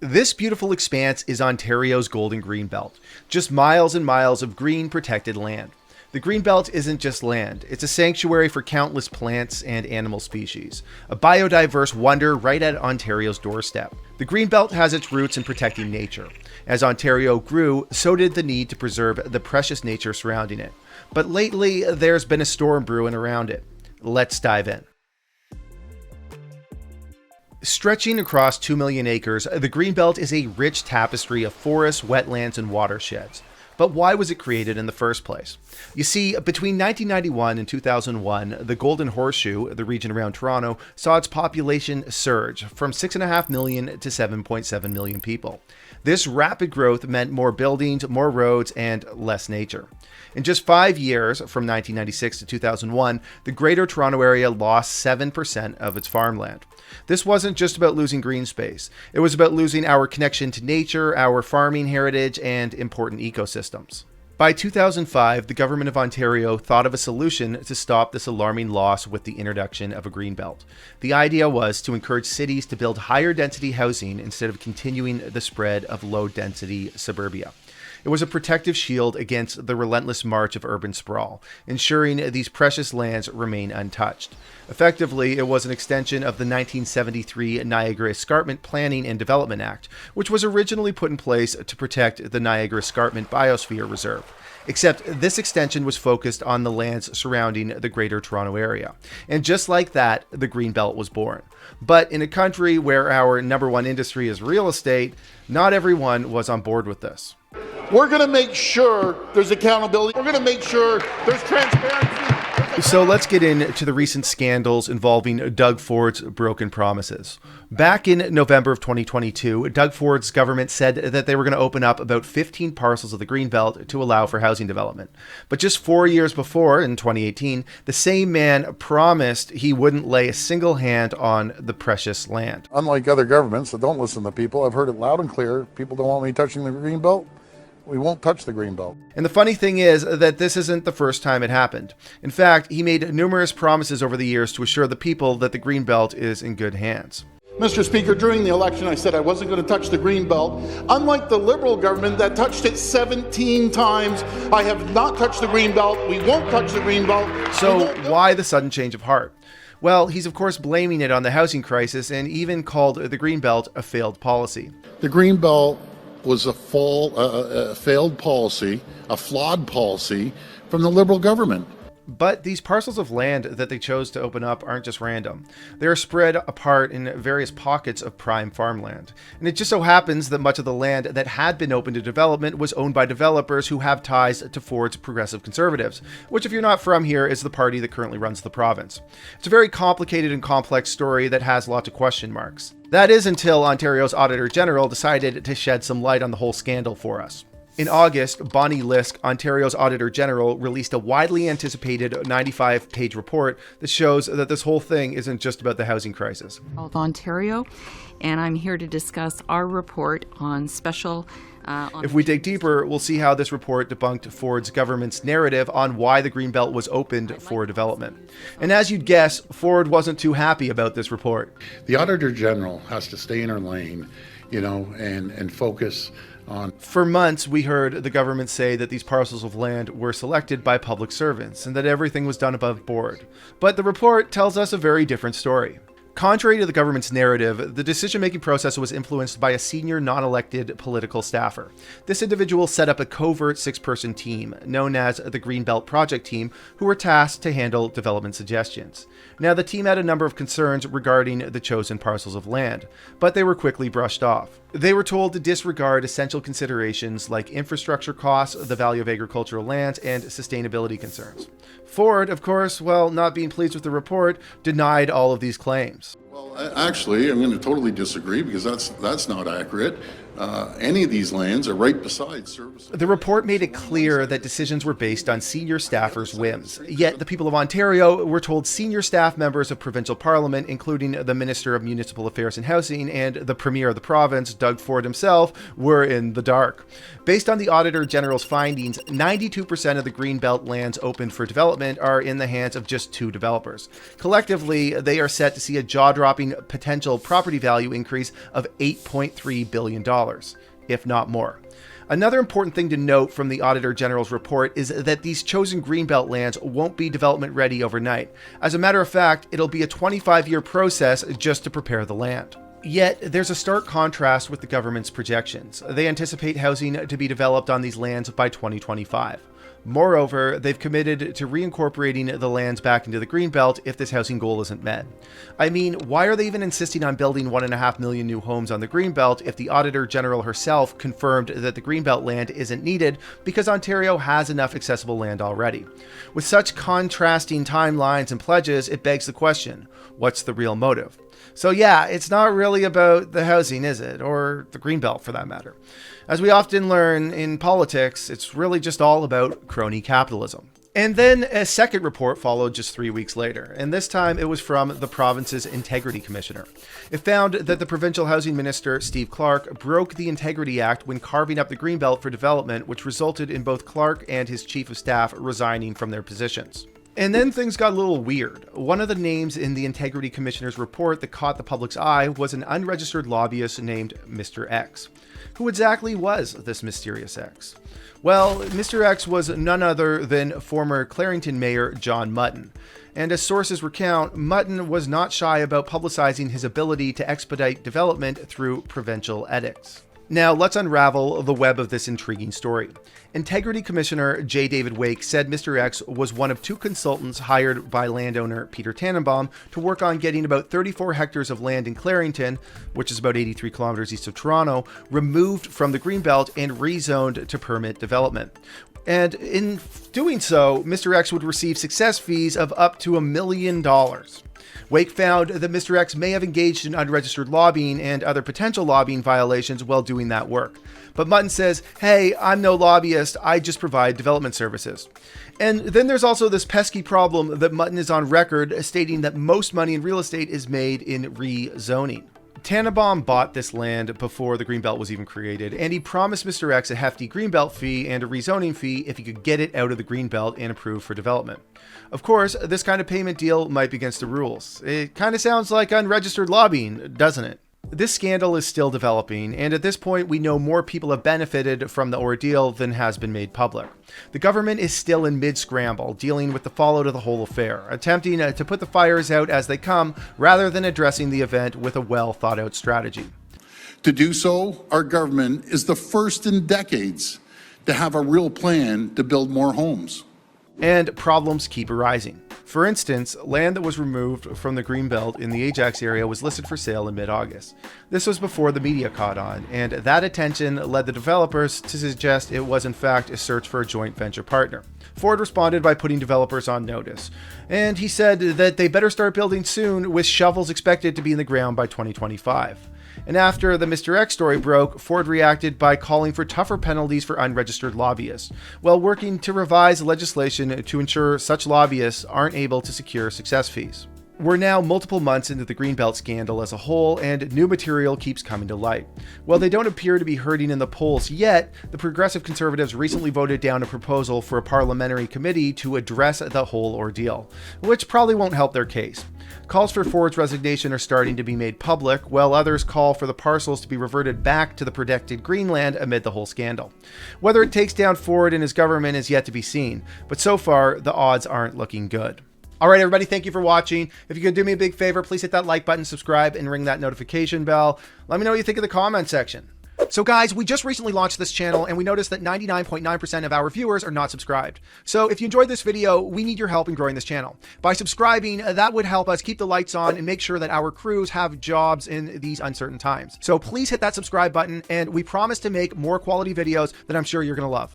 This beautiful expanse is Ontario's Golden Greenbelt, just miles and miles of green protected land. The Greenbelt isn't just land, it's a sanctuary for countless plants and animal species, a biodiverse wonder right at Ontario's doorstep. The Greenbelt has its roots in protecting nature. As Ontario grew, so did the need to preserve the precious nature surrounding it. But lately, there's been a storm brewing around it. Let's dive in. Stretching across 2 million acres, the Greenbelt is a rich tapestry of forests, wetlands, and watersheds. But why was it created in the first place? You see, between 1991 and 2001, the Golden Horseshoe, the region around Toronto, saw its population surge from 6.5 million to 7.7 million people. This rapid growth meant more buildings, more roads, and less nature. In just 5 years, from 1996 to 2001, the Greater Toronto Area lost 7% of its farmland. This wasn't just about losing green space. It was about losing our connection to nature, our farming heritage, and important ecosystems. By 2005, the Government of Ontario thought of a solution to stop this alarming loss with the introduction of a greenbelt. The idea was to encourage cities to build higher density housing instead of continuing the spread of low density suburbia. It was a protective shield against the relentless march of urban sprawl, ensuring these precious lands remain untouched. Effectively, it was an extension of the 1973 Niagara Escarpment Planning and Development Act, which was originally put in place to protect the Niagara Escarpment Biosphere Reserve. Except this extension was focused on the lands surrounding the Greater Toronto Area. And just like that, the Greenbelt was born. But in a country where our number one industry is real estate, not everyone was on board with this. We're going to make sure there's accountability. We're going to make sure there's transparency. So let's get into the recent scandals involving Doug Ford's broken promises. Back in November of 2022, Doug Ford's government said that they were going to open up about 15 parcels of the Greenbelt to allow for housing development. But just 4 years before, in 2018, the same man promised he wouldn't lay a single hand on the precious land. Unlike other governments that don't listen to people, I've heard it loud and clear. People don't want me touching the Greenbelt. We won't touch the Greenbelt. And the funny thing is that this isn't the first time it happened. In fact, he made numerous promises over the years to assure the people that the Greenbelt is in good hands. Mr. Speaker, during the election, I said I wasn't going to touch the Greenbelt. Unlike the Liberal government that touched it 17 times, I have not touched the Greenbelt. We won't touch the Greenbelt. So why the sudden change of heart? Well, he's of course blaming it on the housing crisis and even called the Greenbelt a failed policy. The Greenbelt was a failed policy, a flawed policy from the Liberal government. But these parcels of land that they chose to open up aren't just random. They are spread apart in various pockets of prime farmland. And it just so happens that much of the land that had been open to development was owned by developers who have ties to Ford's Progressive Conservatives, which, if you're not from here, is the party that currently runs the province. It's a very complicated and complex story that has lots of question marks. That is until Ontario's Auditor General decided to shed some light on the whole scandal for us. In August, Bonnie Lisk, Ontario's Auditor General, released a widely anticipated 95-page report that shows that this whole thing isn't just about the housing crisis. Of Ontario, and I'm here to discuss our report on special... If we dig deeper, we'll see how this report debunked Ford's government's narrative on why the Greenbelt was opened for development. And as you'd guess, Ford wasn't too happy about this report. The Auditor General has to stay in her lane, and focus on... For months, we heard the government say that these parcels of land were selected by public servants and that everything was done above board. But the report tells us a very different story. Contrary to the government's narrative, the decision-making process was influenced by a senior non-elected political staffer. This individual set up a covert 6-person team, known as the Greenbelt Project Team, who were tasked to handle development suggestions. Now, the team had a number of concerns regarding the chosen parcels of land, but they were quickly brushed off. They were told to disregard essential considerations like infrastructure costs, the value of agricultural lands, and sustainability concerns. Ford, of course, not being pleased with the report, denied all of these claims. Well, actually, I'm going to totally disagree because that's not accurate. Any of these lands are right beside services. The report made it clear that decisions were based on senior staffers' whims. Yet the people of Ontario were told senior staff members of provincial parliament, including the Minister of Municipal Affairs and Housing and the Premier of the province, Doug Ford himself, were in the dark. Based on the Auditor General's findings, 92% of the Greenbelt lands opened for development are in the hands of just 2 developers. Collectively, they are set to see a jaw jaw-dropping potential property value increase of $8.3 billion, if not more. Another important thing to note from the Auditor General's report is that these chosen Greenbelt lands won't be development ready overnight. As a matter of fact, it'll be a 25-year process just to prepare the land. Yet, there's a stark contrast with the government's projections. They anticipate housing to be developed on these lands by 2025. Moreover, they've committed to reincorporating the lands back into the Greenbelt if this housing goal isn't met. I mean, why are they even insisting on building 1.5 million new homes on the Greenbelt if the Auditor General herself confirmed that the Greenbelt land isn't needed because Ontario has enough accessible land already? With such contrasting timelines and pledges, it begs the question, what's the real motive? So yeah, it's not really about the housing, is it? Or the Greenbelt, for that matter. As we often learn in politics, it's really just all about crony capitalism. And then a second report followed just 3 weeks later, and this time it was from the province's Integrity Commissioner. It found that the provincial housing minister, Steve Clark, broke the Integrity Act when carving up the Greenbelt for development, which resulted in both Clark and his chief of staff resigning from their positions. And then things got a little weird. One of the names in the Integrity Commissioner's report that caught the public's eye was an unregistered lobbyist named Mr. X. Who exactly was this mysterious X? Well, Mr. X was none other than former Clarington Mayor John Mutton. And as sources recount, Mutton was not shy about publicizing his ability to expedite development through provincial edicts. Now, let's unravel the web of this intriguing story. Integrity Commissioner J. David Wake said Mr. X was one of two consultants hired by landowner Peter Tannenbaum to work on getting about 34 hectares of land in Clarington, which is about 83 kilometers east of Toronto, removed from the Greenbelt and rezoned to permit development. And in doing so, Mr. X would receive success fees of up to $1 million. Wake found that Mr. X may have engaged in unregistered lobbying and other potential lobbying violations while doing that work. But Mutton says, hey, I'm no lobbyist, I just provide development services. And then there's also this pesky problem that Mutton is on record stating that most money in real estate is made in rezoning. Tannenbaum bought this land before the Greenbelt was even created, and he promised Mr. X a hefty Greenbelt fee and a rezoning fee if he could get it out of the Greenbelt and approved for development. Of course, this kind of payment deal might be against the rules. It kind of sounds like unregistered lobbying, doesn't it? This scandal is still developing, and at this point we know more people have benefited from the ordeal than has been made public. The government is still in mid-scramble, dealing with the fallout of the whole affair, attempting to put the fires out as they come, rather than addressing the event with a well-thought-out strategy. To do so, our government is the first in decades to have a real plan to build more homes. And problems keep arising. For instance, land that was removed from the Greenbelt in the Ajax area was listed for sale in mid-August. This was before the media caught on, and that attention led the developers to suggest it was in fact a search for a joint venture partner. Ford responded by putting developers on notice, and he said that they better start building soon, with shovels expected to be in the ground by 2025. And after the Mr. X story broke, Ford reacted by calling for tougher penalties for unregistered lobbyists, while working to revise legislation to ensure such lobbyists aren't able to secure success fees. We're now multiple months into the Greenbelt scandal as a whole, and new material keeps coming to light. While they don't appear to be hurting in the polls yet, the Progressive Conservatives recently voted down a proposal for a parliamentary committee to address the whole ordeal, which probably won't help their case. Calls for Ford's resignation are starting to be made public, while others call for the parcels to be reverted back to the protected Greenland amid the whole scandal. Whether it takes down Ford and his government is yet to be seen, but so far, the odds aren't looking good. All right, everybody, thank you for watching. If you could do me a big favor, please hit that like button, subscribe, and ring that notification bell. Let me know what you think in the comment section. So guys, we just recently launched this channel, and we noticed that 99.9% of our viewers are not subscribed. So if you enjoyed this video, we need your help in growing this channel. By subscribing, that would help us keep the lights on and make sure that our crews have jobs in these uncertain times. So please hit that subscribe button, and we promise to make more quality videos that I'm sure you're going to love.